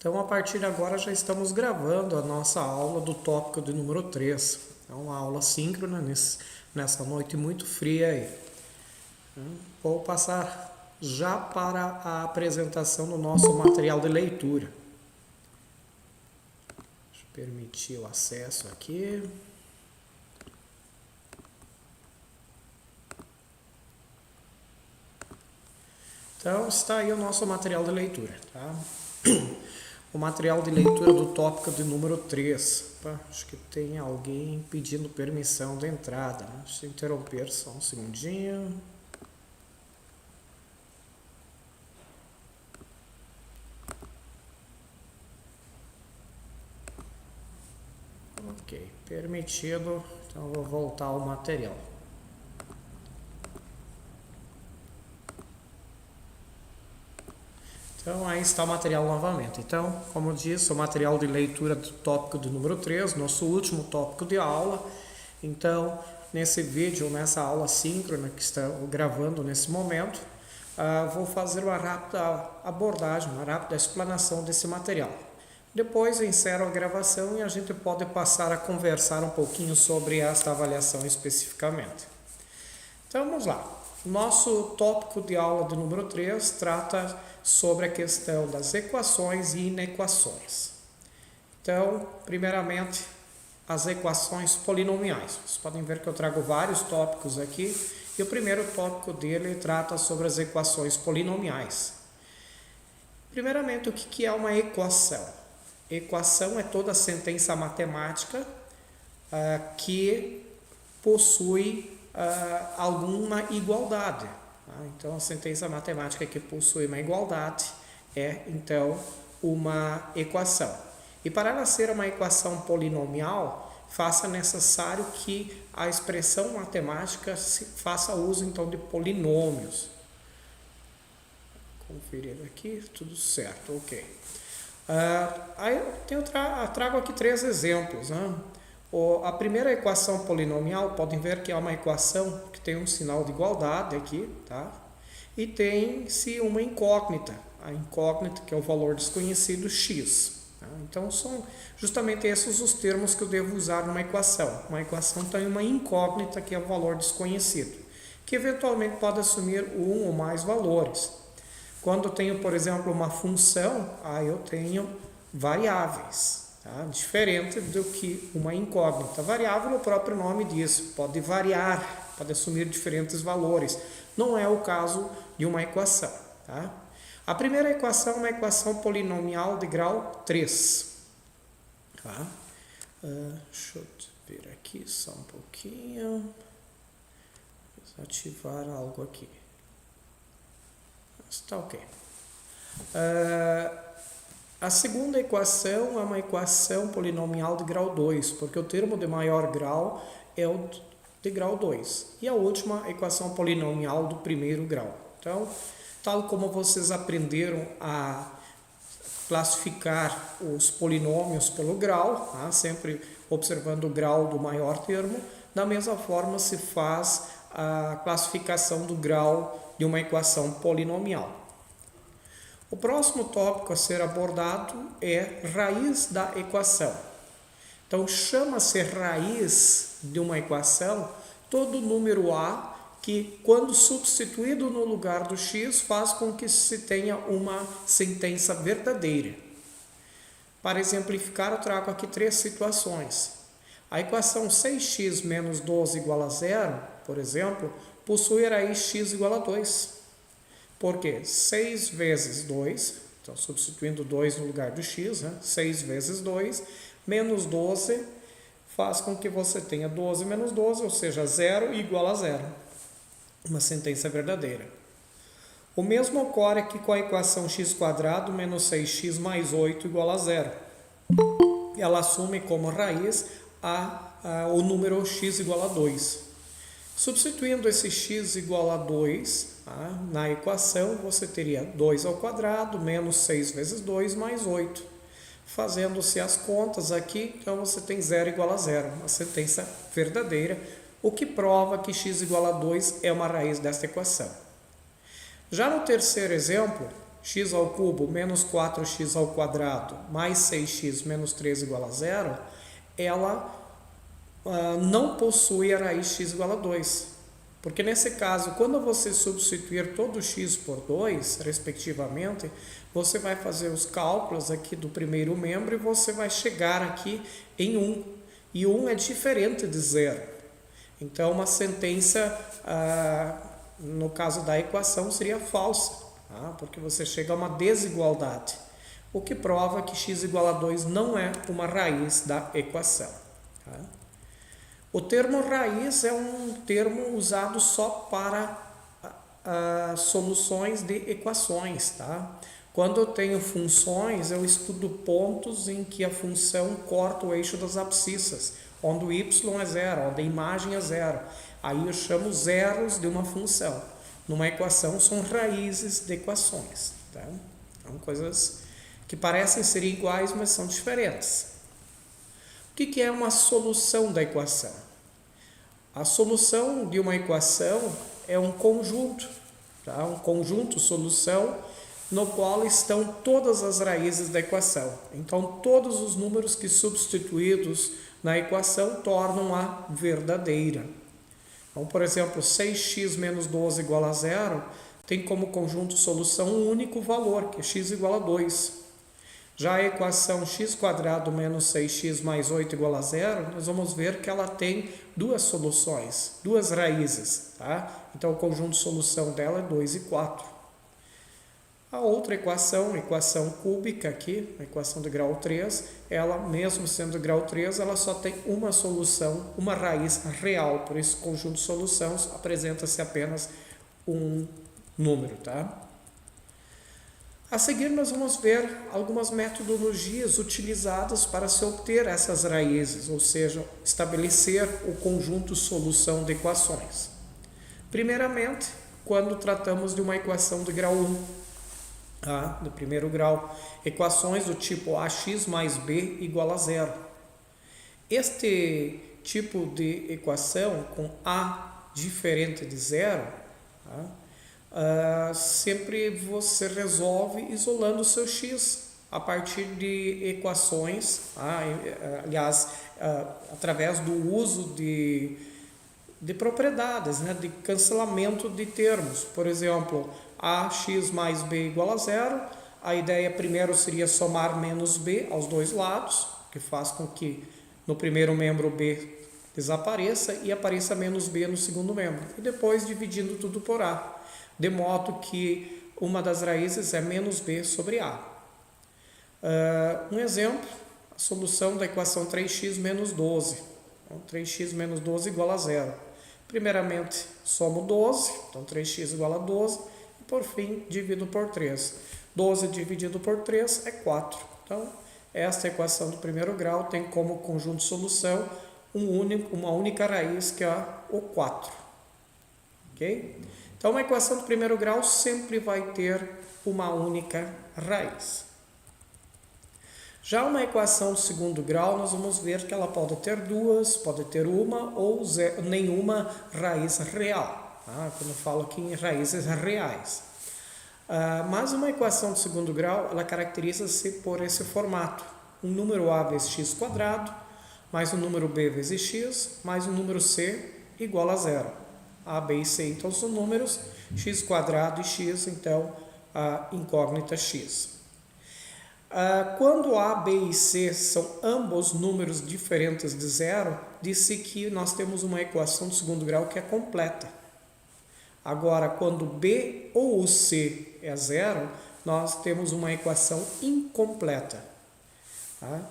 Então, a partir de agora, já estamos gravando a nossa aula do tópico de número 3. É uma aula síncrona nessa noite muito fria aí. Vou passar já para a apresentação do nosso material de leitura. Deixa eu permitir o acesso aqui. Então, está aí o nosso material de leitura, tá? O material de leitura do tópico de número 3. Opa, acho que tem alguém pedindo permissão de entrada. Deixa eu interromper só um segundinho. Ok, permitido. Então, eu vou voltar ao material. Então, aí está o material novamente. Então, como disse, o material de leitura do tópico de número 3, nosso último tópico de aula. Então, nesse vídeo, nessa aula síncrona que estou gravando nesse momento, vou fazer uma rápida abordagem, uma rápida explanação desse material. Depois, eu encerro a gravação e a gente pode passar a conversar um pouquinho sobre esta avaliação especificamente. Então, vamos lá. Nosso tópico de aula de número 3 trata sobre a questão das equações e inequações. Então, primeiramente, as equações polinomiais. Vocês podem ver que eu trago vários tópicos aqui, e o primeiro tópico dele trata sobre as equações polinomiais. Primeiramente, o que é uma equação? Equação é toda sentença matemática que possui alguma igualdade. Então, a sentença matemática que possui uma igualdade é, então, uma equação. E para ela ser uma equação polinomial, faça necessário que a expressão matemática faça uso, então, de polinômios. Conferir aqui, tudo certo, ok. Aí eu trago aqui 3 exemplos, né? A primeira equação polinomial, podem ver que é uma equação que tem um sinal de igualdade aqui, tá? E tem-se uma incógnita, a incógnita que é o valor desconhecido x. Tá? Então, são justamente esses os termos que eu devo usar numa equação. Uma equação tem uma incógnita que é o valor desconhecido, que eventualmente pode assumir um ou mais valores. Quando eu tenho, por exemplo, uma função, aí eu tenho variáveis. Tá? Diferente do que uma incógnita. Variável, o próprio nome diz, pode variar, pode assumir diferentes valores. Não é o caso de uma equação. Tá? A primeira equação é uma equação polinomial de grau 3. Tá? Deixa eu ver aqui só um pouquinho. Desativar algo aqui. Está ok. A segunda equação é uma equação polinomial de grau 2, porque o termo de maior grau é o de grau 2. E a última equação polinomial do primeiro grau. Então, tal como vocês aprenderam a classificar os polinômios pelo grau, tá? Sempre observando o grau do maior termo, da mesma forma se faz a classificação do grau de uma equação polinomial. O próximo tópico a ser abordado é raiz da equação. Então, chama-se raiz de uma equação todo número A que, quando substituído no lugar do x, faz com que se tenha uma sentença verdadeira. Para exemplificar, eu trago aqui 3 situações. A equação 6x menos 12 igual a 0, por exemplo, possui raiz x igual a 2. Por quê? 6 vezes 2, então substituindo 2 no lugar do x, né? 6 vezes 2, menos 12, faz com que você tenha 12 menos 12, ou seja, 0 igual a 0. Uma sentença verdadeira. O mesmo ocorre aqui com a equação x² menos 6x mais 8 igual a 0. Ela assume como raiz o número x igual a 2. Substituindo esse x igual a 2 na equação, você teria 2 ao quadrado menos 6 vezes 2 mais 8. Fazendo-se as contas aqui, então você tem 0 igual a 0, uma sentença verdadeira, o que prova que x igual a 2 é uma raiz desta equação. Já no terceiro exemplo, x ao cubo menos 4x ao quadrado mais 6x menos 3 igual a zero, ela não possui a raiz x igual a 2. Porque nesse caso, quando você substituir todo x por 2, respectivamente, você vai fazer os cálculos aqui do primeiro membro e você vai chegar aqui em 1. E 1 é diferente de 0. Então, uma sentença, no caso da equação, seria falsa, tá? Porque você chega a uma desigualdade, o que prova que x igual a 2 não é uma raiz da equação. Tá? O termo raiz é um termo usado só para soluções de equações. Tá? Quando eu tenho funções, eu estudo pontos em que a função corta o eixo das abscissas, onde o y é zero, onde a imagem é zero. Aí eu chamo zeros de uma função. Numa equação, são raízes de equações. Tá? São coisas que parecem ser iguais, mas são diferentes. O que é uma solução da equação? A solução de uma equação é um conjunto, tá? Um conjunto solução no qual estão todas as raízes da equação. Então, todos os números que substituídos na equação tornam-a verdadeira. Então, por exemplo, 6x menos 12 igual a zero tem como conjunto solução um único valor, que é x igual a 2. Já a equação x² menos 6x mais 8 igual a zero, nós vamos ver que ela tem duas soluções, duas raízes. Tá? Então, o conjunto de solução dela é 2 e 4. A outra equação, equação cúbica aqui, a equação de grau 3, ela, mesmo sendo de grau 3, ela só tem uma solução, uma raiz real. Por isso, o conjunto de soluções apresenta-se apenas um número. Tá? A seguir, nós vamos ver algumas metodologias utilizadas para se obter essas raízes, ou seja, estabelecer o conjunto solução de equações. Primeiramente, quando tratamos de uma equação de grau 1, do primeiro grau, equações do tipo ax mais b igual a zero. Este tipo de equação com a diferente de zero, sempre você resolve isolando o seu x a partir de equações, aliás, através do uso de propriedades, né, de cancelamento de termos. Por exemplo, ax mais b igual a zero, a ideia primeiro seria somar menos b aos dois lados, que faz com que no primeiro membro b desapareça e apareça menos b no segundo membro. E depois dividindo tudo por a. De modo que uma das raízes é menos b sobre a. Um exemplo, a solução da equação 3x menos 12. Então, 3x menos 12 igual a zero. Primeiramente, somo 12, então 3x igual a 12. E por fim, divido por 3. 12 dividido por 3 é 4. Então, esta equação do primeiro grau tem como conjunto de solução uma única raiz, que é o 4. Ok? Então, uma equação do primeiro grau sempre vai ter uma única raiz. Já uma equação do segundo grau, nós vamos ver que ela pode ter duas, pode ter uma ou nenhuma raiz real. Tá? Quando eu falo aqui em raízes reais. Mas uma equação do segundo grau, ela caracteriza-se por esse formato. Um número a vezes x², mais um número b vezes x, mais um número c igual a zero. A, b e c, então, são números, x² e x, então, a incógnita x. Quando a, b e c são ambos números diferentes de zero, disse que nós temos uma equação de segundo grau que é completa. Agora, quando b ou c é zero, nós temos uma equação incompleta. Tá?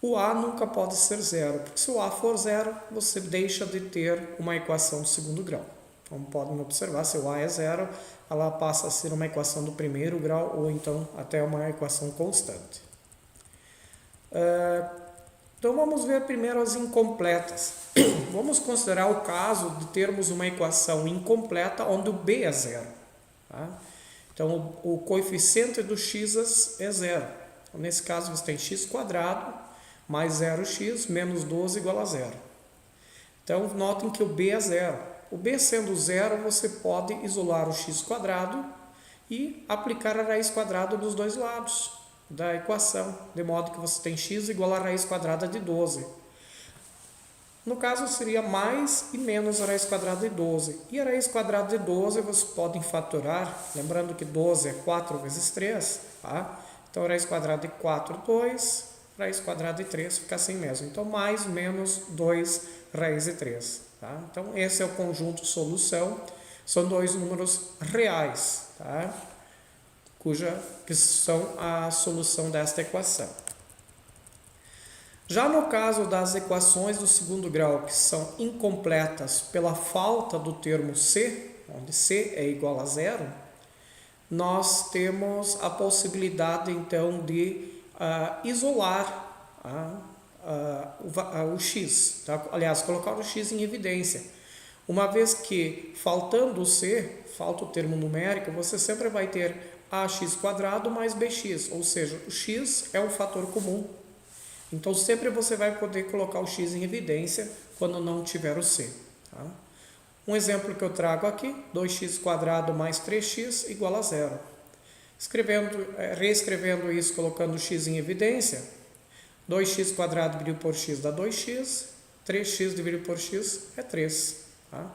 O a nunca pode ser zero, porque se o a for zero, você deixa de ter uma equação de segundo grau. Como podem observar, se o a é zero, ela passa a ser uma equação do primeiro grau ou então até uma equação constante. Então vamos ver primeiro as incompletas. Vamos considerar o caso de termos uma equação incompleta onde o b é zero. Tá? Então o coeficiente do x é zero. Então, nesse caso você tem x² mais 0x menos 12 igual a zero. Então notem que o b é zero. O b sendo zero, você pode isolar o x² e aplicar a raiz quadrada dos dois lados da equação, de modo que você tem x igual a raiz quadrada de 12. No caso, seria mais e menos a raiz quadrada de 12. E a raiz quadrada de 12 vocês podem fatorar, lembrando que 12 é 4 vezes 3, tá? Então, a raiz quadrada de 4, 2, raiz quadrada de 3 fica assim mesmo. Então, mais menos 2 raiz de 3. Tá? Então, esse é o conjunto solução. São dois números reais, tá? Que são a solução desta equação. Já no caso das equações do segundo grau, que são incompletas pela falta do termo c, onde c é igual a zero, nós temos a possibilidade, então, de isolar o x. Tá? Aliás, colocar o x em evidência. Uma vez que, faltando o c, falta o termo numérico, você sempre vai ter ax² mais bx, ou seja, o x é um fator comum. Então, sempre você vai poder colocar o x em evidência quando não tiver o c. Tá? Um exemplo que eu trago aqui, 2x² mais 3x igual a zero. Reescrevendo isso, colocando o x em evidência, 2x² dividido por x dá 2x, 3x dividido por x é 3. Tá?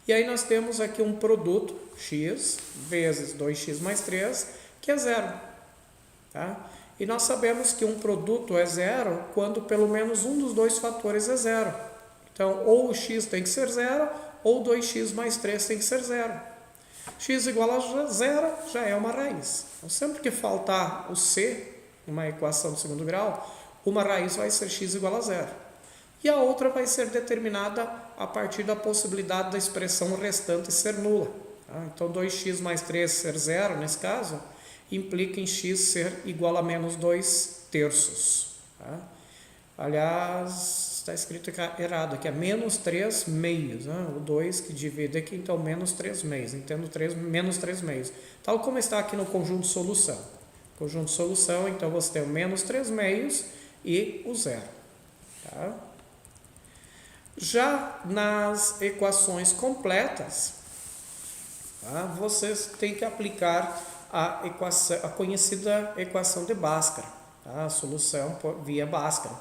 E aí nós temos aqui um produto, x vezes 2x mais 3, que é zero. Tá? E nós sabemos que um produto é zero quando pelo menos um dos dois fatores é zero. Então, ou o x tem que ser zero, ou 2x mais 3 tem que ser zero. X igual a zero já é uma raiz. Então, sempre que faltar o c, uma equação do segundo grau, uma raiz vai ser x igual a zero. E a outra vai ser determinada a partir da possibilidade da expressão restante ser nula. Tá? Então, 2x mais 3 ser zero, nesse caso, implica em x ser igual a menos 2 terços. Tá? Aliás, está escrito errado aqui, é menos 3 meios. Né? O 2 que divide aqui, então menos 3 meios. Entendo menos 3 meios. Tal como está aqui no conjunto solução. Conjunto solução, então você tem o menos 3 meios e o zero. Tá? Já nas equações completas, tá? Vocês têm que aplicar a conhecida equação de Bhaskara, tá? A solução via Bhaskara,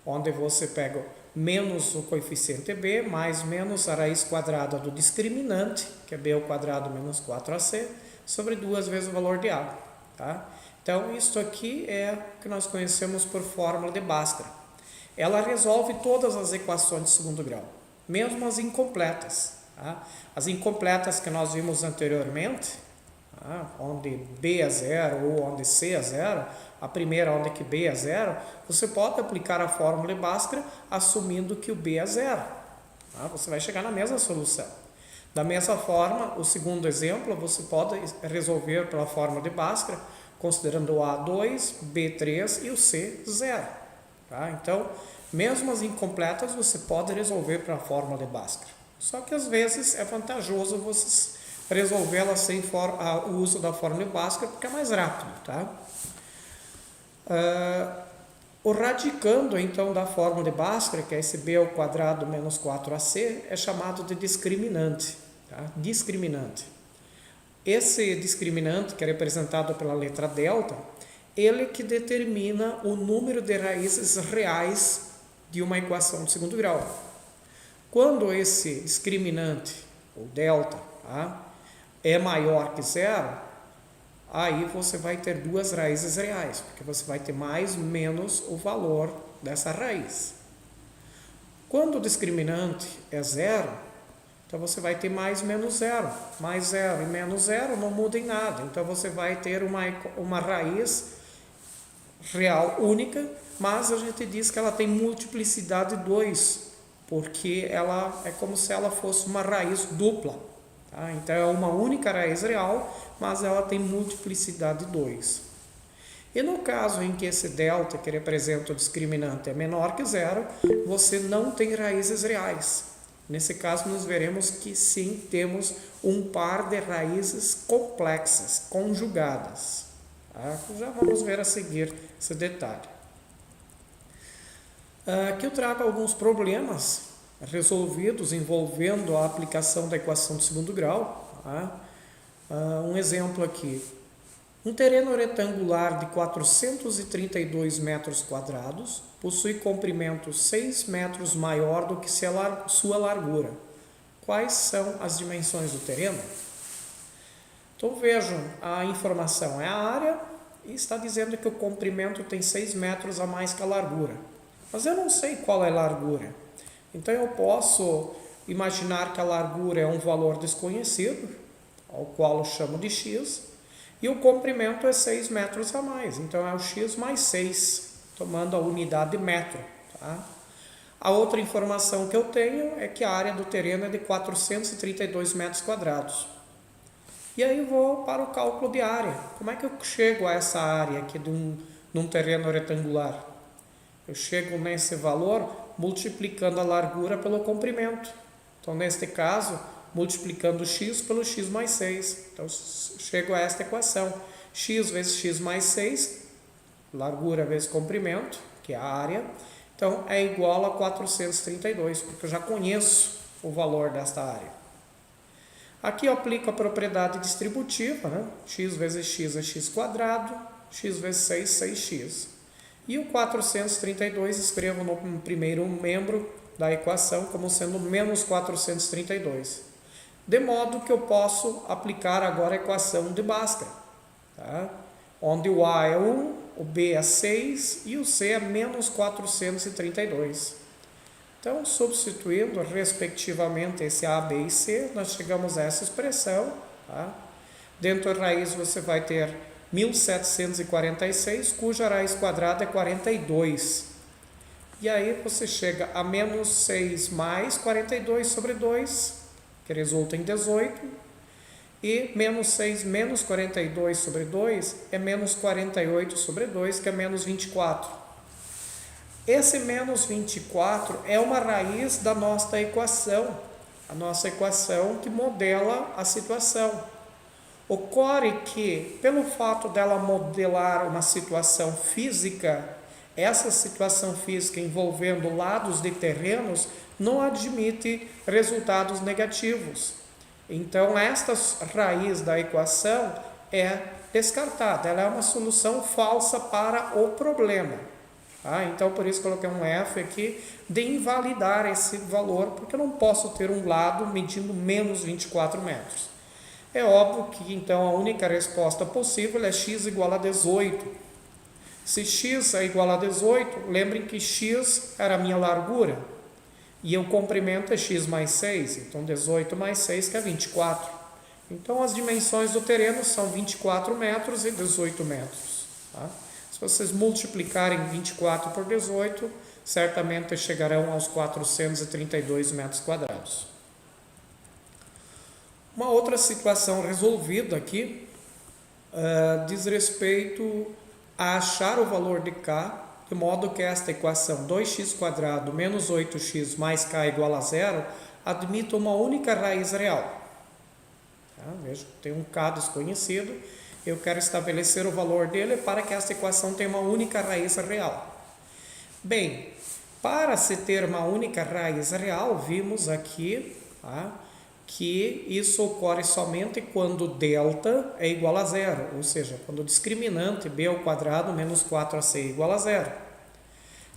onde você pega menos o coeficiente b, mais menos a raiz quadrada do discriminante, que é b² menos 4ac, sobre 2 vezes o valor de a. Tá? Então, isso aqui é o que nós conhecemos por fórmula de Bhaskara. Ela resolve todas as equações de segundo grau, mesmo as incompletas. Tá? As incompletas que nós vimos anteriormente, onde b é zero ou onde c é zero, a primeira onde que b é zero, você pode aplicar a fórmula de Bhaskara assumindo que o b é zero. Tá? Você vai chegar na mesma solução. Da mesma forma, o segundo exemplo, você pode resolver pela fórmula de Bhaskara, considerando o a 2, b 3 e o c zero. Tá? Então, mesmo as incompletas, você pode resolver pela fórmula de Bhaskara. Só que às vezes é vantajoso você resolvê-la sem o uso da fórmula de Bhaskara, porque é mais rápido. Tá? O radicando, então, da fórmula de Bhaskara, que é esse b² menos 4ac, é chamado de discriminante. Tá? Discriminante. Esse discriminante, que é representado pela letra delta, ele que determina o número de raízes reais de uma equação de segundo grau. Quando esse discriminante, o delta, tá, é maior que zero, aí você vai ter duas raízes reais, porque você vai ter mais menos o valor dessa raiz. Quando o discriminante é zero, então você vai ter mais menos zero. Mais zero e menos zero não muda em nada. Então você vai ter uma raiz real única, mas a gente diz que ela tem multiplicidade 2, porque ela é como se ela fosse uma raiz dupla. Tá? Então é uma única raiz real, mas ela tem multiplicidade 2. E no caso em que esse delta, que representa o discriminante, é menor que zero, você não tem raízes reais. Nesse caso, nós veremos que sim, temos um par de raízes complexas, conjugadas. Tá? Já vamos ver a seguir esse detalhe. Aqui eu trago alguns problemas resolvidos envolvendo a aplicação da equação de segundo grau. Tá? Um exemplo aqui. Um terreno retangular de 432 metros quadrados possui comprimento 6 metros maior do que sua largura. Quais são as dimensões do terreno? Então vejam, a informação é a área e está dizendo que o comprimento tem 6 metros a mais que a largura. Mas eu não sei qual é a largura. Então eu posso imaginar que a largura é um valor desconhecido, ao qual eu chamo de x, e o comprimento é 6 metros a mais. Então é o x mais 6, tomando a unidade de metro. Tá? A outra informação que eu tenho é que a área do terreno é de 432 metros quadrados. E aí eu vou para o cálculo de área. Como é que eu chego a essa área aqui de um terreno retangular? Eu chego nesse valor multiplicando a largura pelo comprimento. Então, neste caso, multiplicando x pelo x mais 6. Então, chego a esta equação. X vezes x mais 6, largura vezes comprimento, que é a área. Então, é igual a 432, porque eu já conheço o valor desta área. Aqui eu aplico a propriedade distributiva, né? X vezes x é x quadrado, x vezes 6, 6x. E o 432 escrevo no primeiro membro da equação como sendo menos 432. De modo que eu posso aplicar agora a equação de Bhaskara, tá? Onde o A é 1, o B é 6 e o C é menos 432. Então, substituindo respectivamente esse A, B e C, nós chegamos a essa expressão. Tá? Dentro da raiz você vai ter 1746, cuja raiz quadrada é 42. E aí você chega a menos 6 mais 42 sobre 2, que resulta em 18. E menos 6 menos 42 sobre 2 é menos 48 sobre 2, que é menos 24. Esse menos 24 é uma raiz da nossa equação, a nossa equação que modela a situação. Ocorre que, pelo fato dela modelar uma situação física, essa situação física envolvendo lados de terrenos não admite resultados negativos. Então, esta raiz da equação é descartada, ela é uma solução falsa para o problema. Então, por isso coloquei um F aqui de invalidar esse valor, porque eu não posso ter um lado medindo menos 24 metros. É óbvio que, então, a única resposta possível é x igual a 18. Se x é igual a 18, lembrem que x era a minha largura, e o comprimento é x mais 6, então 18 mais 6, que é 24. Então, as dimensões do terreno são 24 metros e 18 metros. Tá? Se vocês multiplicarem 24 por 18, certamente chegarão aos 432 metros quadrados. Uma outra situação resolvida aqui diz respeito a achar o valor de k, de modo que esta equação 2x² menos 8x mais k igual a 0 admita uma única raiz real. Veja, tem um k desconhecido. Eu quero estabelecer o valor dele para que esta equação tenha uma única raiz real. Bem, para se ter uma única raiz real, vimos aqui que isso ocorre somente quando delta é igual a 0, ou seja, quando o discriminante b² menos 4ac é igual a 0.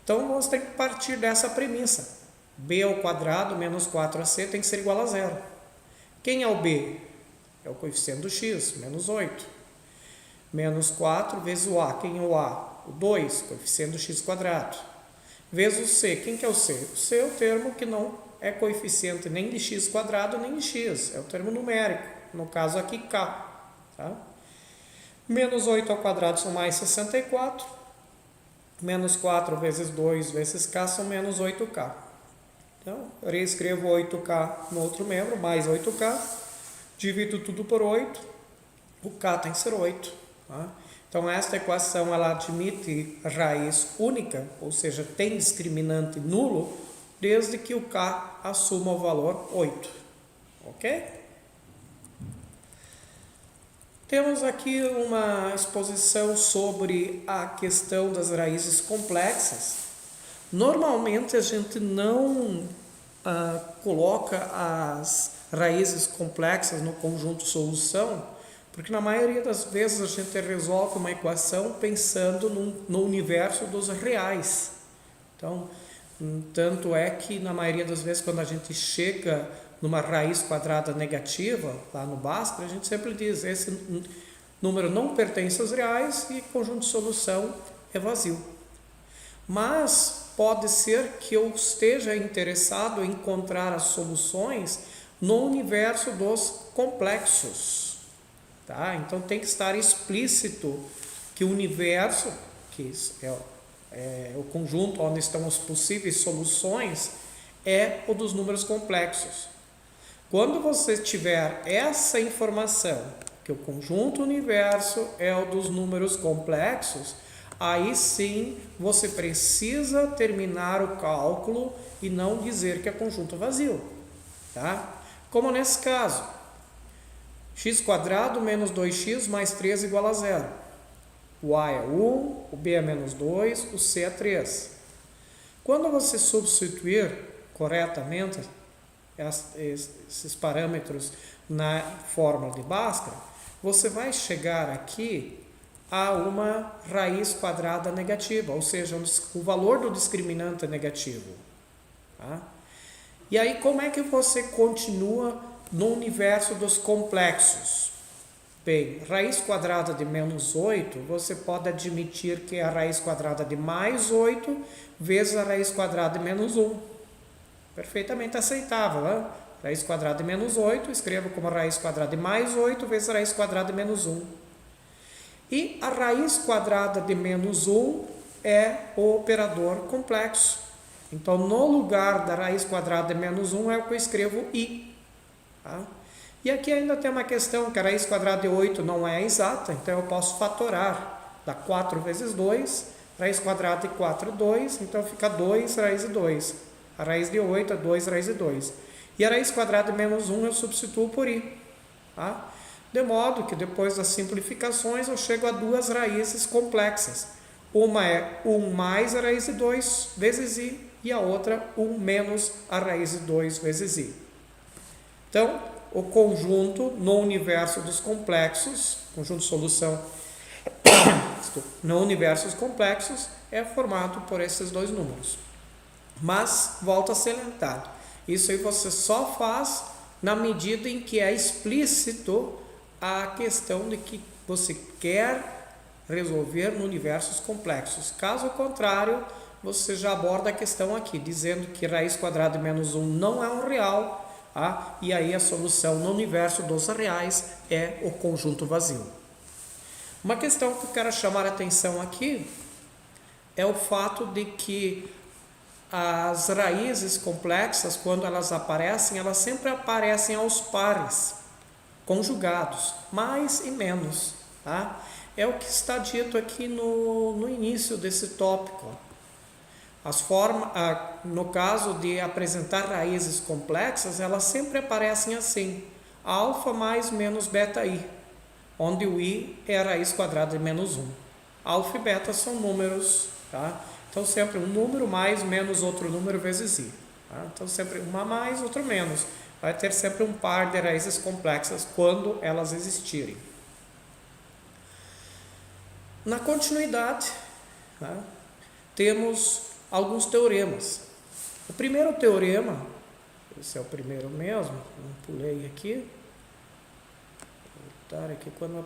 Então, nós temos que partir dessa premissa. b² menos 4ac tem que ser igual a 0. Quem é o b? É o coeficiente do x, menos 8. Menos 4 vezes o A. Quem é o A? O 2, coeficiente do x². Vezes o C. Quem que é o C? O C é o termo que não é coeficiente nem de x² nem de x. É o termo numérico. No caso aqui, k. Tá? Menos 8 ao quadrado são mais 64. Menos 4 vezes 2 vezes k são menos 8k. Então, eu reescrevo 8k no outro membro, mais 8k. Divido tudo por 8. O k tem que ser 8. Então, esta equação ela admite raiz única, ou seja, tem discriminante nulo, desde que o k assuma o valor 8. Ok? Temos aqui uma exposição sobre a questão das raízes complexas. Normalmente, a gente não coloca as raízes complexas no conjunto solução, Porque na maioria das vezes a gente resolve uma equação pensando no universo dos reais. Então, tanto é que na maioria das vezes quando a gente chega numa raiz quadrada negativa, lá no Bhaskara, a gente sempre diz, esse número não pertence aos reais e conjunto de solução é vazio. Mas pode ser que eu esteja interessado em encontrar as soluções no universo dos complexos. Tá? Então tem que estar explícito que o universo, que é o conjunto onde estão as possíveis soluções, é o dos números complexos. Quando você tiver essa informação, que o conjunto universo é o dos números complexos, aí sim você precisa terminar o cálculo e não dizer que é conjunto vazio. Tá? Como nesse caso, x² menos 2x mais 3 igual a 0. O a é 1, o b é menos 2, o c é 3. Quando você substituir corretamente esses parâmetros na fórmula de Bhaskara, você vai chegar aqui a uma raiz quadrada negativa, ou seja, o valor do discriminante é negativo. Tá? E aí, como é que você continua no universo dos complexos? Bem, raiz quadrada de menos 8, você pode admitir que é a raiz quadrada de mais 8 vezes a raiz quadrada de menos 1. Perfeitamente aceitável, né? Raiz quadrada de menos 8, escrevo como raiz quadrada de mais 8 vezes a raiz quadrada de menos 1. E a raiz quadrada de menos 1 é o operador complexo. Então, no lugar da raiz quadrada de menos 1 é o que eu escrevo i. Tá? E aqui ainda tem uma questão que a raiz quadrada de 8 não é exata, então eu posso fatorar. Dá 4 vezes 2, raiz quadrada de 4 é 2, então fica 2 raiz de 2. A raiz de 8 é 2 raiz de 2. E a raiz quadrada de menos 1 eu substituo por i. Tá? De modo que depois das simplificações eu chego a duas raízes complexas. Uma é 1 mais a raiz de 2 vezes i e a outra 1 menos a raiz de 2 vezes i. Então, o conjunto no universo dos complexos, conjunto de solução no universo dos complexos, é formado por esses dois números. Mas, volto a salientar, isso aí você só faz na medida em que é explícito a questão de que você quer resolver no universo dos complexos. Caso contrário, você já aborda a questão aqui, dizendo que raiz quadrada de menos 1 não é um real, e aí a solução no universo dos reais é o conjunto vazio. Uma questão que eu quero chamar a atenção aqui é o fato de que as raízes complexas, quando elas sempre aparecem aos pares, conjugados, mais e menos. Tá? É o que está dito aqui no início desse tópico. No caso de apresentar raízes complexas, elas sempre aparecem assim, alfa mais menos beta i, onde o i é a raiz quadrada de menos 1. Alfa e beta são números, tá? Então sempre um número mais menos outro número vezes i. Tá? Então sempre uma mais, outro menos. Vai ter sempre um par de raízes complexas quando elas existirem. Na continuidade, tá? Temos alguns teoremas. O primeiro teorema, esse é o primeiro mesmo, não pulei aqui. Vou voltar aqui quando eu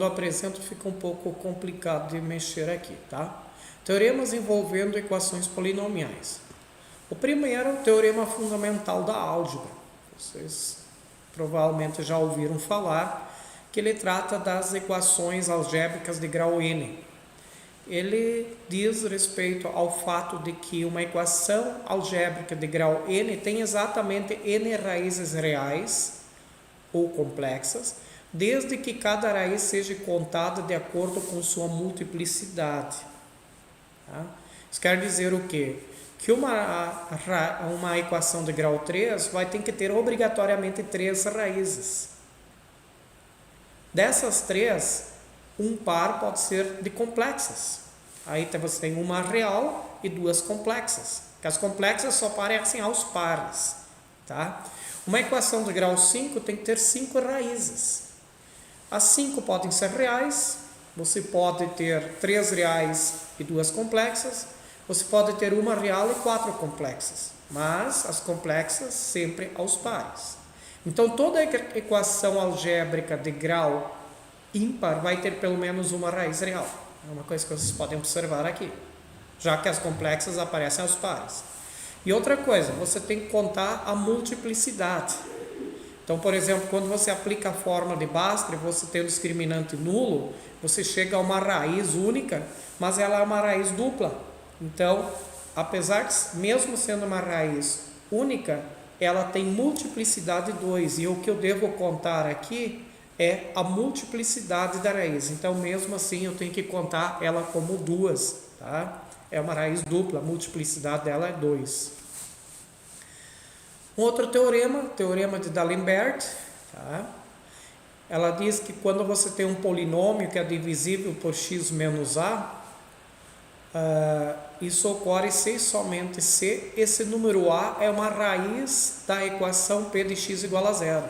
apresento fica um pouco complicado de mexer aqui, tá? Teoremas envolvendo equações polinomiais. O primeiro é o teorema fundamental da álgebra. Vocês provavelmente já ouviram falar que ele trata das equações algébricas de grau n. Ele diz respeito ao fato de que uma equação algébrica de grau n tem exatamente n raízes reais ou complexas, desde que cada raiz seja contada de acordo com sua multiplicidade. Tá? Isso quer dizer o quê? Que uma equação de grau 3 vai ter que ter obrigatoriamente 3 raízes. Dessas 3, um par pode ser de complexas. Aí você tem uma real e 2 complexas. Porque as complexas só aparecem aos pares. Tá? Uma equação de grau 5 tem que ter 5 raízes. As 5 podem ser reais, você pode ter 3 reais e 2 complexas, você pode ter 1 real e 4 complexas, mas as complexas sempre aos pares. Então, toda equação algébrica de grau ímpar vai ter pelo menos uma raiz real. É uma coisa que vocês podem observar aqui, já que as complexas aparecem aos pares. E outra coisa, você tem que contar a multiplicidade. Então, por exemplo, quando você aplica a fórmula de Bhaskara, você tem um discriminante nulo, você chega a uma raiz única, mas ela é uma raiz dupla. Então, apesar de, mesmo sendo uma raiz única, ela tem multiplicidade 2. E o que eu devo contar aqui é a multiplicidade da raiz. Então, mesmo assim, eu tenho que contar ela como 2. Tá? É uma raiz dupla, a multiplicidade dela é 2. Um outro teorema, teorema de D'Alembert, tá? Ela diz que quando você tem um polinômio que é divisível por x menos a, isso ocorre se somente se esse número a é uma raiz da equação p de x igual a 0.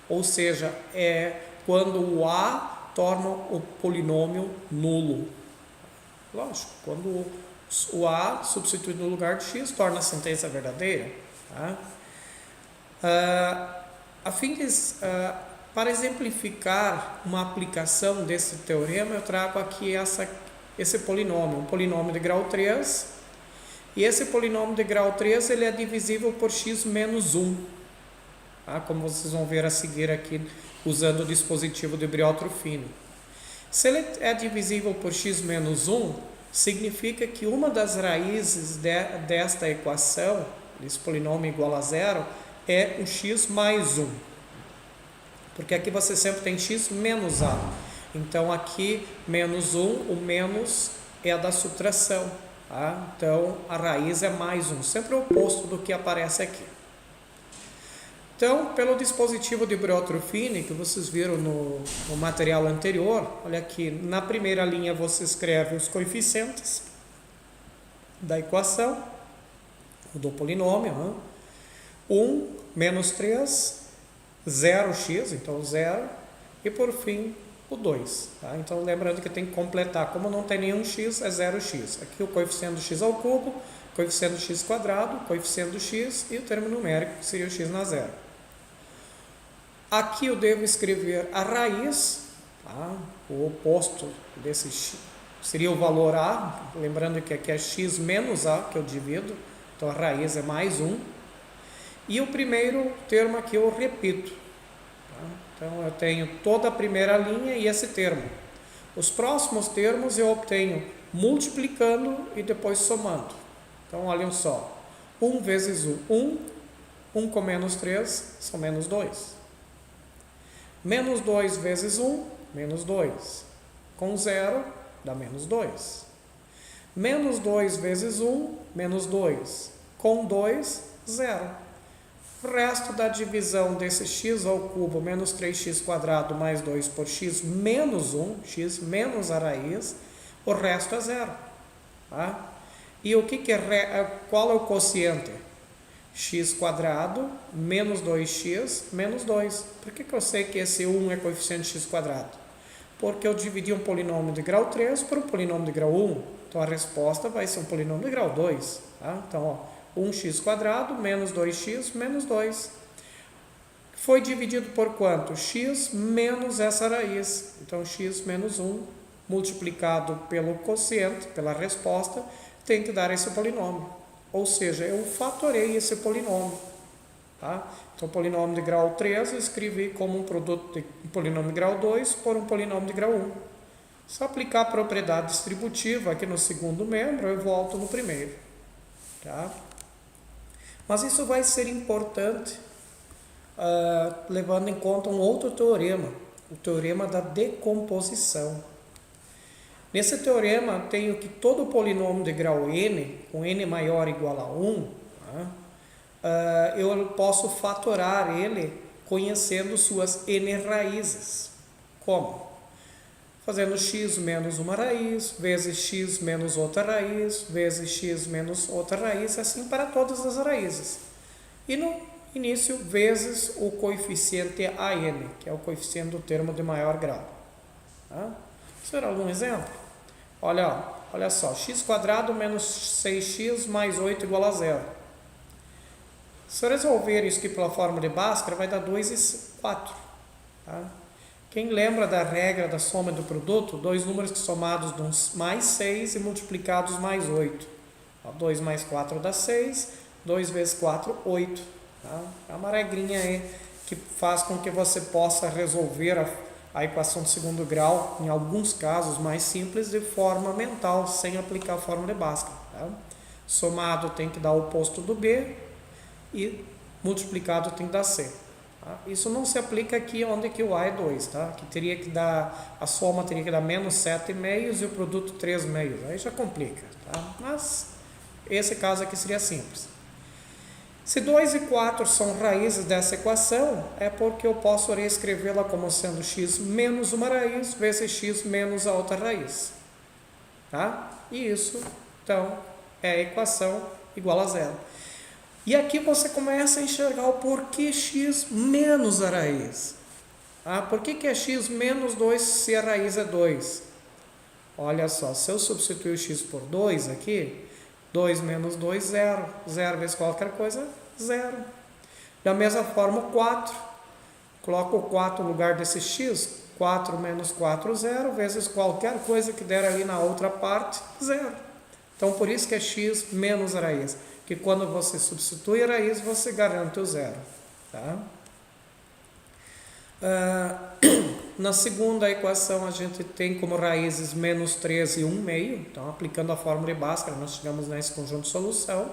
Ou seja, é quando o a torna o polinômio nulo. Lógico, quando o a substituído no lugar de x torna a sentença verdadeira. Tá? Para exemplificar uma aplicação desse teorema, eu trago aqui esse polinômio, um polinômio de grau 3, e esse polinômio de grau 3 ele é divisível por x menos 1, tá? Como vocês vão ver a seguir aqui, usando o dispositivo de Briotro-Fini. Se ele é divisível por x menos 1, significa que uma das raízes desta equação, desse polinômio igual a 0, é o x mais 1. Porque aqui você sempre tem x menos a. Então, aqui, menos 1, o menos é a da subtração. Tá? Então, a raiz é mais 1. Sempre o oposto do que aparece aqui. Então, pelo dispositivo de Briotro-Fini, que vocês viram no material anterior, olha aqui, na primeira linha você escreve os coeficientes da equação, do polinômio, né? 1, menos 3, 0x, então 0, e por fim o 2. Tá? Então, lembrando que tem que completar, como não tem nenhum x, é 0x. Aqui o coeficiente do x ao cubo, coeficiente do x quadrado, coeficiente do x e o termo numérico, que seria o x na zero. Aqui eu devo escrever a raiz, tá? O oposto desse x seria o valor a, lembrando que aqui é x menos a, que eu divido, então a raiz é mais 1. E o primeiro termo aqui eu repito. Tá? Então eu tenho toda a primeira linha e esse termo. Os próximos termos eu obtenho multiplicando e depois somando. Então olhem só, 1 vezes 1, 1 com menos 3 são menos 2. Menos 2 vezes 1, menos 2. Com 0, dá menos 2. Menos 2 vezes 1, menos 2. Com 2, 0. O resto da divisão desse x ao cubo menos 3x quadrado mais 2 por x menos 1, x menos a raiz, o resto é 0. Tá? E o que qual é o quociente? X quadrado menos 2x menos 2. Por que eu sei que esse 1 é coeficiente de x quadrado? Porque eu dividi um polinômio de grau 3 por um polinômio de grau 1. Então a resposta vai ser um polinômio de grau 2. Tá? Então, ó, 1x quadrado menos 2x menos 2. Foi dividido por quanto? X menos essa raiz. Então, x menos 1 multiplicado pelo quociente, pela resposta, tem que dar esse polinômio. Ou seja, eu fatorei esse polinômio. Tá? Então, o polinômio de grau 3 eu escrevi como um produto de um polinômio de grau 2 por um polinômio de grau 1. Se eu aplicar a propriedade distributiva aqui no segundo membro, eu volto no primeiro. Tá? Mas isso vai ser importante levando em conta um outro teorema, o teorema da decomposição. Nesse teorema, tenho que todo polinômio de grau n, com n maior ou igual a 1, tá? Eu posso fatorar ele conhecendo suas n raízes. Como? Fazendo x menos uma raiz, vezes x menos outra raiz, vezes x menos outra raiz, assim para todas as raízes. E início vezes o coeficiente AN, que é o coeficiente do termo de maior grau. Tá? Será algum exemplo? Olha só, x² menos 6x mais 8 igual a zero. Se eu resolver isso aqui pela fórmula de Bhaskara, vai dar 2 e 4. Tá? Quem lembra da regra da soma do produto? Dois números que somados dão mais 6 e multiplicados mais 8. 2 mais 4 dá 6, 2 vezes 4, 8. Tá? É uma regrinha aí que faz com que você possa resolver a equação de segundo grau, em alguns casos mais simples, de forma mental, sem aplicar a fórmula de Bhaskara. Tá? Somado tem que dar o oposto do B e multiplicado tem que dar C. Tá? Isso não se aplica aqui onde que o A é 2, tá? Que teria que dar, a soma teria que dar menos 7,5 e o produto 3,5. Aí já complica. Tá? Mas esse caso aqui seria simples. Se 2 e 4 são raízes dessa equação, é porque eu posso reescrevê-la como sendo x menos uma raiz vezes x menos a outra raiz. Tá? E isso, então, é a equação igual a zero. E aqui você começa a enxergar o porquê x menos a raiz. Ah, por que é x menos 2 se a raiz é 2? Olha só, se eu substituir o x por 2 aqui, 2 menos 2, 0. 0 vezes qualquer coisa, 0. Da mesma forma, o 4. Coloco o 4 no lugar desse x. 4 menos 4, 0. Vezes qualquer coisa que der ali na outra parte, 0. Então, por isso que é x menos a raiz. Que quando você substitui a raiz, você garante o 0. Tá? Na segunda equação, a gente tem como raízes menos 3 e 1 meio. Então, aplicando a fórmula de Bhaskara, nós chegamos nesse conjunto de solução.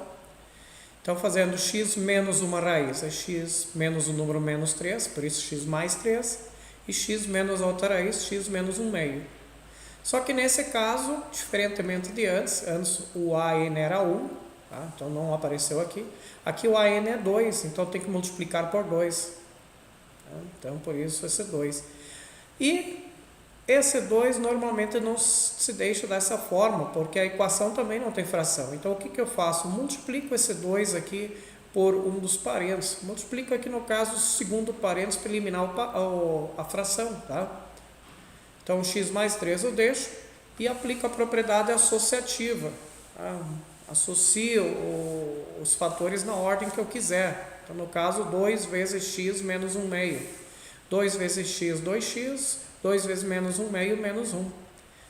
Então, fazendo x menos uma raiz, é x menos o número menos 3, por isso x mais 3. E x menos a outra raiz, x menos 1 meio. Só que nesse caso, diferentemente de antes o AN era 1, tá? Então não apareceu aqui. Aqui o AN é 2, então tem que multiplicar por 2. Tá? Então, por isso esse 2. E esse 2 normalmente não se deixa dessa forma, porque a equação também não tem fração. Então, o que eu faço? Multiplico esse 2 aqui por um dos parentes. Multiplico aqui, no caso, o segundo parente para eliminar a fração. Tá? Então, x mais 3 eu deixo e aplico a propriedade associativa. Tá? Associo os fatores na ordem que eu quiser. Então, no caso, 2 vezes x menos 1 meio. 2 vezes x, 2x. 2 vezes menos 1 meio, menos 1.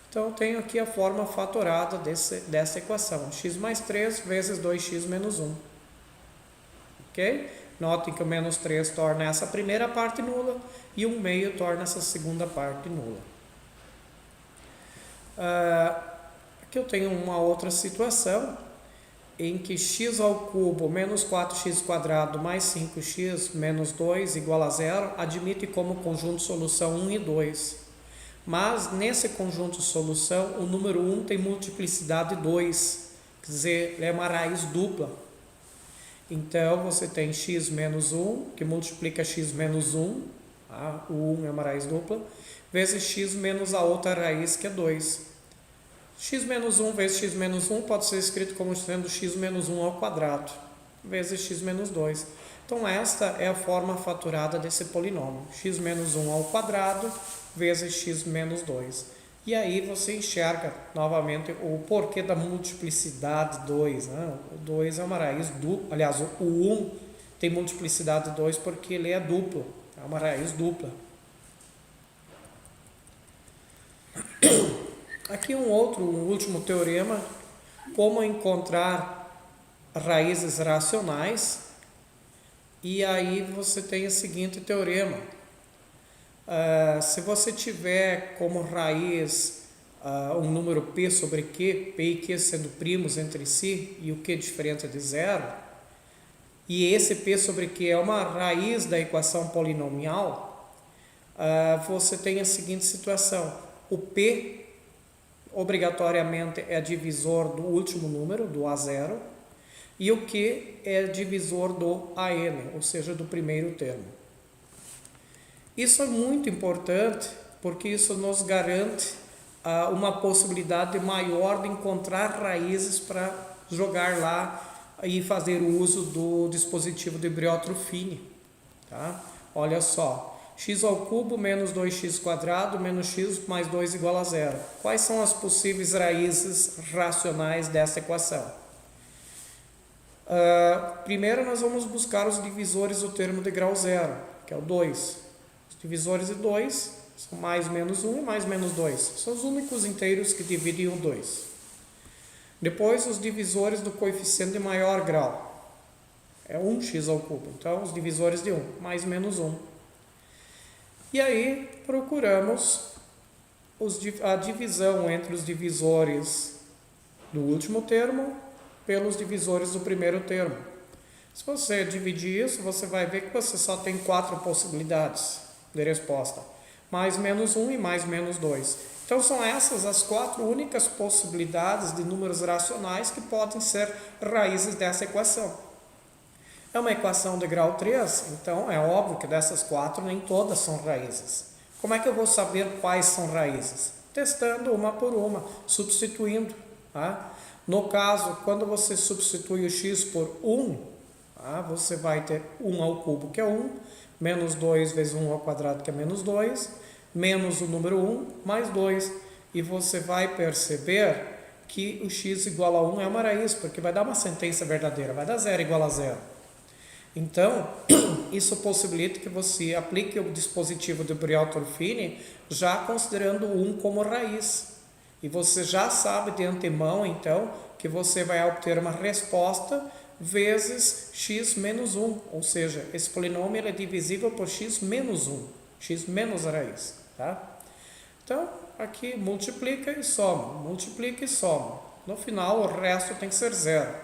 Então, eu tenho aqui a forma fatorada dessa equação. X mais 3 vezes 2x menos 1. Ok? Notem que o menos 3 torna essa primeira parte nula e 1 meio torna essa segunda parte nula. Aqui eu tenho uma outra situação em que x ao cubo menos 4x² mais 5x menos 2 igual a 0 admite como conjunto solução 1 e 2. Mas nesse conjunto solução o número 1 tem multiplicidade 2, quer dizer, ele é uma raiz dupla. Então você tem x menos 1, que multiplica x menos 1, tá? O 1 é uma raiz dupla, vezes x menos a outra raiz que é 2. X menos 1 vezes x menos 1 pode ser escrito como sendo x menos 1 ao quadrado, vezes x menos 2. Então, esta é a forma fatorada desse polinômio. X menos 1 ao quadrado vezes x menos 2. E aí você enxerga novamente o porquê da multiplicidade 2. Né? O 2 é uma raiz dupla. Aliás, o 1 tem multiplicidade 2 porque ele é duplo. É uma raiz dupla. Aqui um último teorema, como encontrar raízes racionais, e aí você tem o seguinte teorema. Se você tiver como raiz um número p sobre q, p e q sendo primos entre si, e o q diferente de zero, e esse p sobre q é uma raiz da equação polinomial, você tem a seguinte situação. O p obrigatoriamente é divisor do último número, do A0, e o Q é divisor do AN, ou seja, do primeiro termo. Isso é muito importante, porque isso nos garante uma possibilidade maior de encontrar raízes para jogar lá e fazer o uso do dispositivo de Briotto-Fini. Tá? Olha só, x ao cubo menos 2x quadrado menos x mais 2 igual a zero. Quais são as possíveis raízes racionais dessa equação? Primeiro nós vamos buscar os divisores do termo de grau zero, que é o 2. Os divisores de 2 são mais menos 1 e mais menos 2. São os únicos inteiros que dividem o 2. Depois, os divisores do coeficiente de maior grau. É 1x ao cubo. Então, os divisores de 1, mais menos 1. E aí, procuramos a divisão entre os divisores do último termo pelos divisores do primeiro termo. Se você dividir isso, você vai ver que você só tem 4 possibilidades de resposta. Mais menos 1 e mais menos 2. Então, são essas as 4 únicas possibilidades de números racionais que podem ser raízes dessa equação. É uma equação de grau 3, então é óbvio que dessas 4 nem todas são raízes. Como é que eu vou saber quais são raízes? Testando uma por uma, substituindo. Tá? No caso, quando você substitui o x por 1, tá? Você vai ter 1 ao cubo, que é 1, menos 2 vezes 1 ao quadrado, que é menos 2, menos o número 1, mais 2. E você vai perceber que o x igual a 1 é uma raiz, porque vai dar uma sentença verdadeira, vai dar 0 igual a 0. Então, isso possibilita que você aplique o dispositivo de Briotto-Fini já considerando o 1 como raiz. E você já sabe de antemão, então, que você vai obter uma resposta vezes x menos 1. Ou seja, esse polinômio ele é divisível por x menos 1, x menos a raiz. Tá? Então, aqui multiplica e soma, multiplica e soma. No final, o resto tem que ser zero.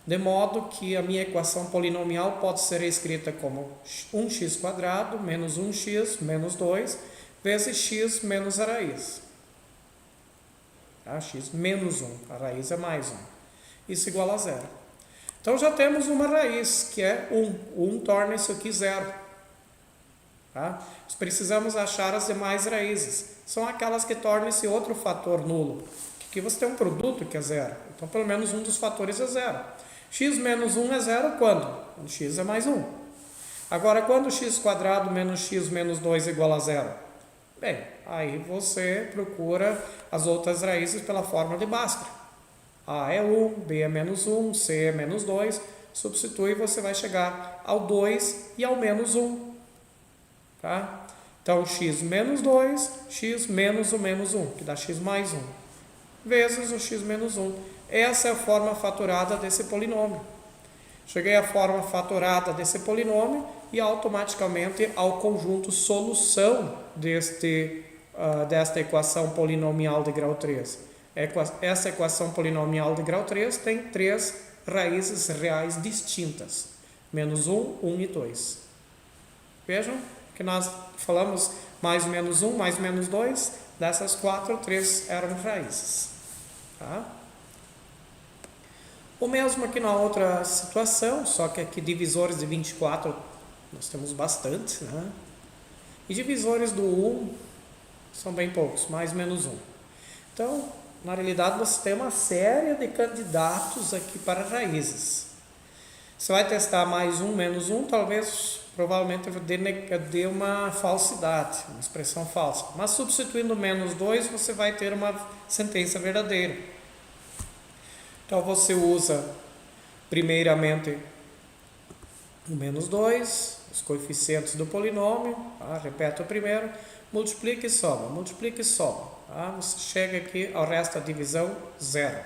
De modo que a minha equação polinomial pode ser escrita como 1x quadrado menos 1x menos 2 vezes x menos a raiz. Tá? X menos 1, a raiz é mais 1. Isso igual a zero. Então, já temos uma raiz, que é 1. O 1 torna isso aqui zero. Tá? Precisamos achar as demais raízes. São aquelas que tornam esse outro fator nulo. Aqui você tem um produto que é zero. Então, pelo menos um dos fatores é zero. X menos 1 é zero quando? Quando x é mais 1. Agora, quando x quadrado menos x menos 2 é igual a zero? Bem, aí você procura as outras raízes pela fórmula de Bhaskara. A é 1, B é menos 1, C é menos 2. Substitui e você vai chegar ao 2 e ao menos 1. Tá? Então, x menos 2, x menos o menos 1, que dá x mais 1, vezes o x menos 1. Essa é a forma fatorada desse polinômio. Cheguei à forma fatorada desse polinômio e automaticamente ao conjunto solução desta equação polinomial de grau 3. Essa equação polinomial de grau 3 tem 3 raízes reais distintas. Menos 1, 1 e 2. Vejam que nós falamos mais menos 1, mais menos 2. Dessas 4, 3 eram raízes. Tá? O mesmo aqui na outra situação, só que aqui divisores de 24 nós temos bastante, né? E divisores do 1 são bem poucos, mais menos 1. Então, na realidade, você tem uma série de candidatos aqui para raízes. Você vai testar mais 1, menos 1, provavelmente dê uma falsidade, uma expressão falsa. Mas substituindo menos 2, você vai ter uma sentença verdadeira. Então, você usa, primeiramente, o menos 2, os coeficientes do polinômio, tá? Repete o primeiro, multiplica e soma, multiplica e soma. Tá? Você chega aqui ao resto da divisão, zero.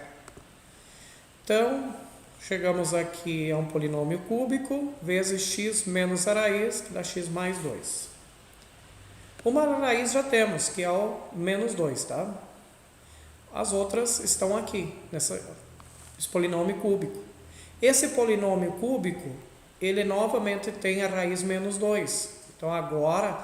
Então, chegamos aqui a um polinômio cúbico, vezes x menos a raiz, que dá x mais 2. Uma raiz já temos, que é o menos 2, tá? As outras estão aqui, esse polinômio cúbico. Esse polinômio cúbico, ele novamente tem a raiz menos 2. Então, agora,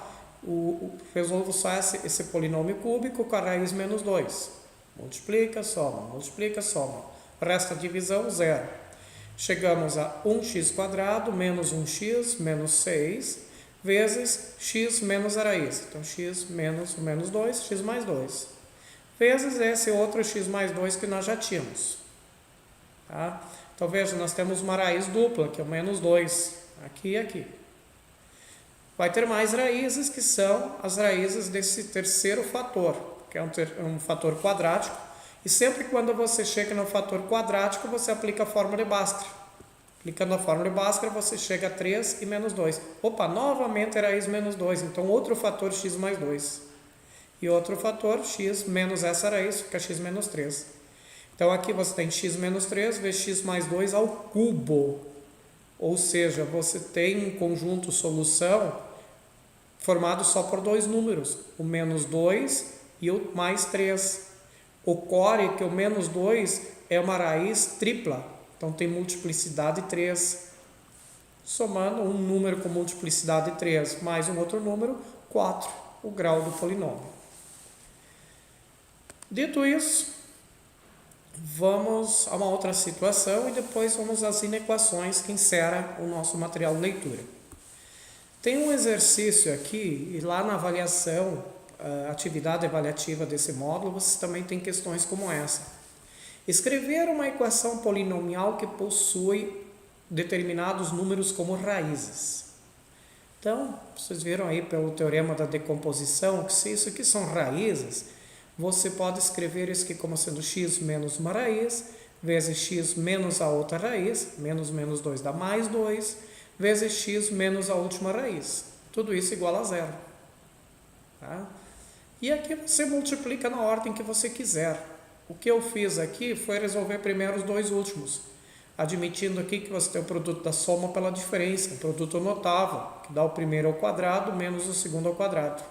resolvo só esse polinômio cúbico com a raiz menos 2. Multiplica, soma, multiplica, soma. Resta a divisão, zero. Chegamos a 1x quadrado menos 1x menos 6 vezes x menos a raiz. Então, x menos o menos 2, x mais 2. Vezes esse outro x mais 2 que nós já tínhamos. Tá? Então veja, nós temos uma raiz dupla, que é o menos 2, aqui e aqui. Vai ter mais raízes, que são as raízes desse terceiro fator, que é um fator quadrático. E sempre quando você chega no fator quadrático, você aplica a fórmula de Bhaskara. Aplicando a fórmula de Bhaskara, você chega a 3 e menos 2. Opa, novamente raiz menos 2, então outro fator x mais 2. E outro fator x menos essa raiz, fica x menos 3. Então aqui você tem x menos 3 vezes x mais 2 ao cubo. Ou seja, você tem um conjunto solução formado só por dois números, o menos 2 e o mais 3. Ocorre que o menos 2 é uma raiz tripla, então tem multiplicidade 3. Somando um número com multiplicidade 3 mais um outro número, 4, o grau do polinômio. Dito isso, vamos a uma outra situação e depois vamos às inequações que encerram o nosso material de leitura. Tem um exercício aqui, e lá na avaliação, a atividade avaliativa desse módulo, você também tem questões como essa. Escrever uma equação polinomial que possui determinados números como raízes. Então, vocês viram aí pelo teorema da decomposição, que se isso aqui são raízes, você pode escrever isso aqui como sendo x menos uma raiz, vezes x menos a outra raiz, menos 2 dá mais 2, vezes x menos a última raiz. Tudo isso igual a zero. Tá? E aqui você multiplica na ordem que você quiser. O que eu fiz aqui foi resolver primeiro os dois últimos, admitindo aqui que você tem o produto da soma pela diferença, o produto notável, que dá o primeiro ao quadrado menos o segundo ao quadrado.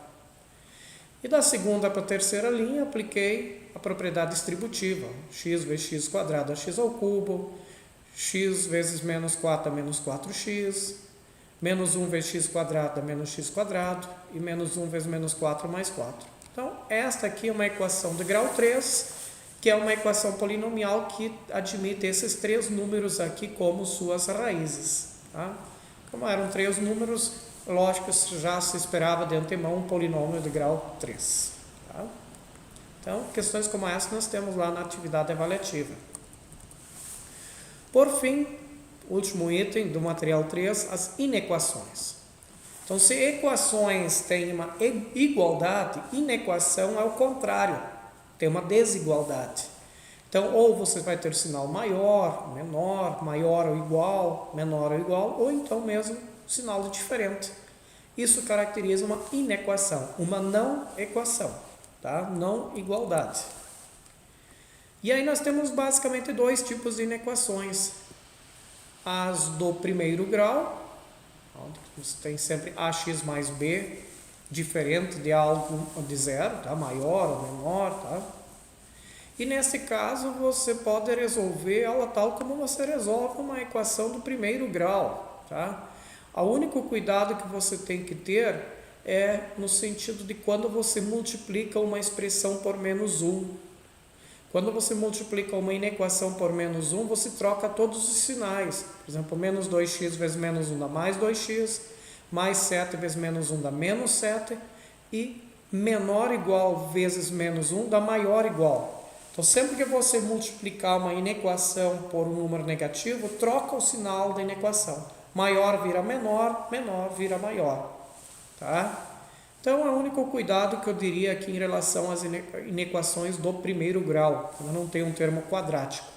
E da segunda para a terceira linha, apliquei a propriedade distributiva, x vezes x quadrado a x ao cubo, x vezes menos 4 a menos 4x, menos 1 vezes x quadrado a menos x quadrado, e menos 1 vezes menos 4 mais 4. Então, esta aqui é uma equação de grau 3, que é uma equação polinomial que admite esses três números aqui como suas raízes. Tá? Como eram três números, lógico, já se esperava de antemão um polinômio de grau 3. Tá? Então, questões como essa nós temos lá na atividade avaliativa. Por fim, último item do material 3, as inequações. Então, se equações têm uma igualdade, inequação é o contrário, tem uma desigualdade. Então, ou você vai ter sinal maior, menor, maior ou igual, menor ou igual, ou então mesmo sinal de diferente. Isso caracteriza uma inequação, uma não equação, tá? Não igualdade. E aí nós temos basicamente dois tipos de inequações. As do primeiro grau, você tem sempre ax mais b, diferente de algo de zero, tá? Maior ou menor, tá? E nesse caso você pode resolver ela tal como você resolve uma equação do primeiro grau, tá? O único cuidado que você tem que ter é no sentido de quando você multiplica uma expressão por menos 1. Quando você multiplica uma inequação por menos 1, você troca todos os sinais. Por exemplo, menos 2x vezes menos 1 dá mais 2x, mais 7 vezes menos 1 dá menos 7, e menor igual vezes menos 1 dá maior igual. Então, sempre que você multiplicar uma inequação por um número negativo, troca o sinal da inequação. Maior vira menor, menor vira maior. Tá? Então, é o único cuidado que eu diria aqui em relação às inequações do primeiro grau. Ela não tem um termo quadrático.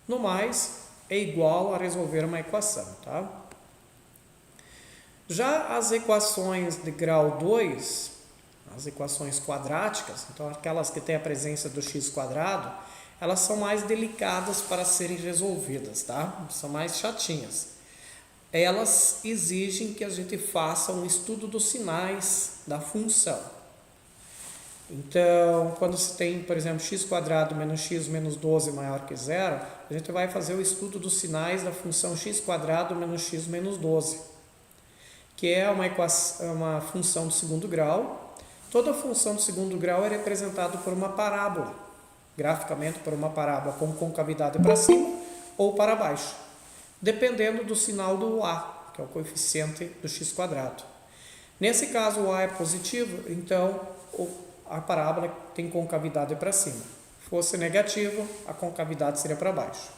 No mais, é igual a resolver uma equação. Tá? Já as equações de grau 2, as equações quadráticas, então aquelas que têm a presença do x quadrado, elas são mais delicadas para serem resolvidas, tá? São mais chatinhas. Elas exigem que a gente faça um estudo dos sinais da função. Então, quando se tem, por exemplo, x quadrado menos x menos 12 maior que zero, a gente vai fazer o estudo dos sinais da função x quadrado menos x menos 12, que é uma função de segundo grau. Toda função de segundo grau é representada por uma parábola, graficamente por uma parábola com concavidade para cima ou para baixo, dependendo do sinal do a, que é o coeficiente do x quadrado. Nesse caso, o a é positivo, então a parábola tem concavidade para cima. Se fosse negativo, a concavidade seria para baixo.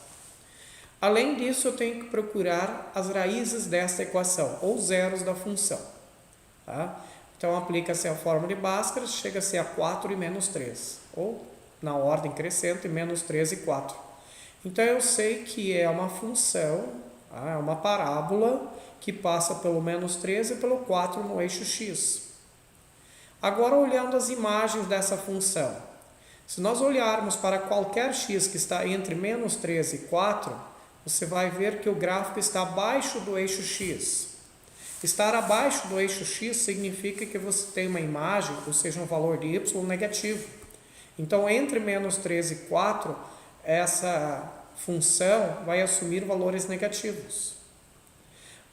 Além disso, eu tenho que procurar as raízes desta equação, ou zeros da função. Tá? Então, aplica-se a fórmula de Bhaskara, chega-se a 4 e menos 3, ou na ordem crescente, menos 3 e 4. Então, eu sei que é uma função, tá? É uma parábola que passa pelo menos 3 e pelo 4 no eixo x. Agora, olhando as imagens dessa função, se nós olharmos para qualquer x que está entre menos 3 e 4, você vai ver que o gráfico está abaixo do eixo x. Estar abaixo do eixo x significa que você tem uma imagem, ou seja, um valor de y negativo. Então, entre menos 3 e 4, essa função vai assumir valores negativos.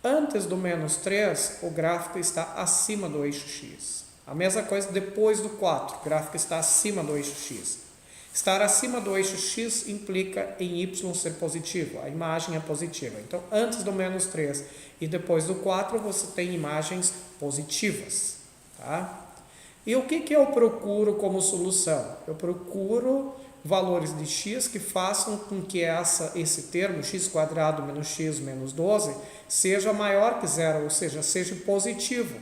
Antes do menos 3, o gráfico está acima do eixo x. A mesma coisa depois do 4, o gráfico está acima do eixo x. Estar acima do eixo x implica em y ser positivo, a imagem é positiva. Então, antes do menos 3 e depois do 4, você tem imagens positivas. Tá? E o que eu procuro como solução? Eu procuro valores de x que façam com que esse termo, x² menos x menos 12, seja maior que zero, ou seja, seja positivo.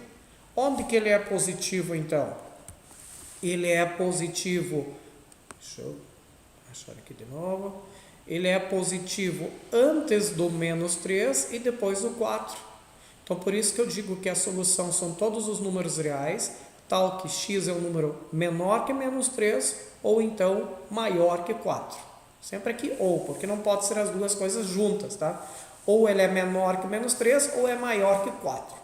Onde que ele é positivo, então? Ele é positivo, deixa eu achar aqui de novo, ele é positivo antes do menos 3 e depois do 4. Então, por isso que eu digo que a solução são todos os números reais, tal que x é um número menor que menos 3 ou então maior que 4. Sempre aqui ou, porque não pode ser as duas coisas juntas, tá? Ou ele é menor que menos 3 ou é maior que 4.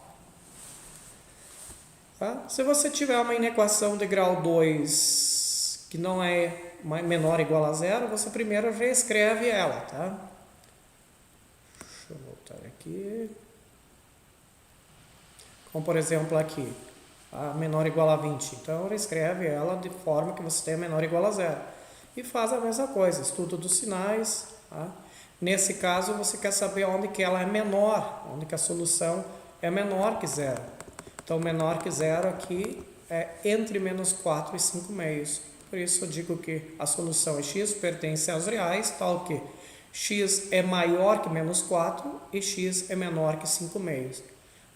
Tá? Se você tiver uma inequação de grau 2 que não é menor ou igual a zero, você primeiro reescreve ela. Tá? Deixa eu voltar aqui. Como por exemplo aqui, a menor ou igual a 20. Então reescreve ela de forma que você tenha menor ou igual a zero. E faz a mesma coisa, estudo dos sinais. Tá? Nesse caso você quer saber onde que ela é menor, onde que a solução é menor que zero. Então, menor que zero aqui é entre menos 4 e 5 meios. Por isso, eu digo que a solução é x pertence aos reais, tal que x é maior que menos 4 e x é menor que 5 meios.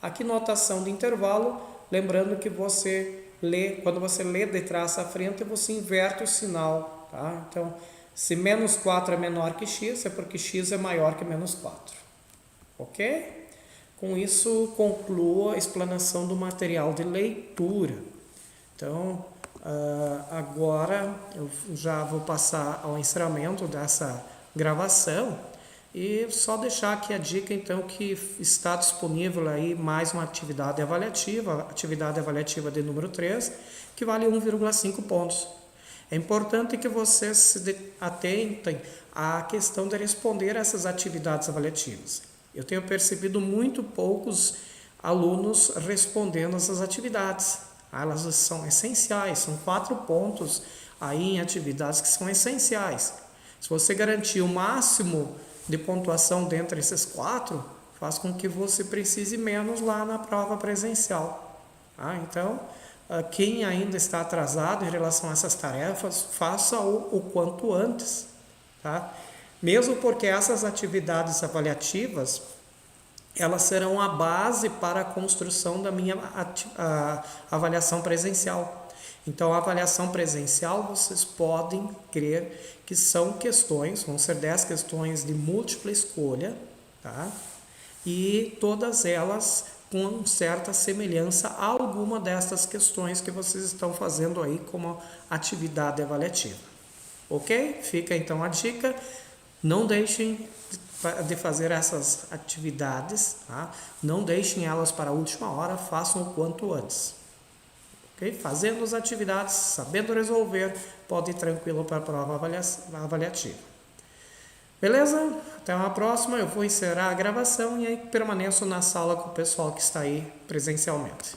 Aqui, notação de intervalo, lembrando que você lê, quando você lê de trás à frente, você inverte o sinal. Tá? Então, se menos 4 é menor que x, é porque x é maior que menos 4. Ok? Com isso, concluo a explanação do material de leitura. Então, agora eu já vou passar ao encerramento dessa gravação e só deixar aqui a dica, então, que está disponível aí mais uma atividade avaliativa de número 3, que vale 1,5 pontos. É importante que vocês se atentem à questão de responder essas atividades avaliativas. Eu tenho percebido muito poucos alunos respondendo essas atividades. Elas são essenciais, são 4 pontos aí em atividades que são essenciais. Se você garantir o máximo de pontuação dentre esses 4, faz com que você precise menos lá na prova presencial. Então, quem ainda está atrasado em relação a essas tarefas, faça-o o quanto antes. Tá? Mesmo porque essas atividades avaliativas, elas serão a base para a construção da minha avaliação presencial. Então, a avaliação presencial, vocês podem crer que são questões, vão ser 10 questões de múltipla escolha, tá? E todas elas com certa semelhança a alguma destas questões que vocês estão fazendo aí como atividade avaliativa. Ok? Fica então a dica. Não deixem de fazer essas atividades, tá? Não deixem elas para a última hora, façam o quanto antes. Okay? Fazendo as atividades, sabendo resolver, pode ir tranquilo para a prova avaliativa. Beleza? Até uma próxima, eu vou encerrar a gravação e aí permaneço na sala com o pessoal que está aí presencialmente.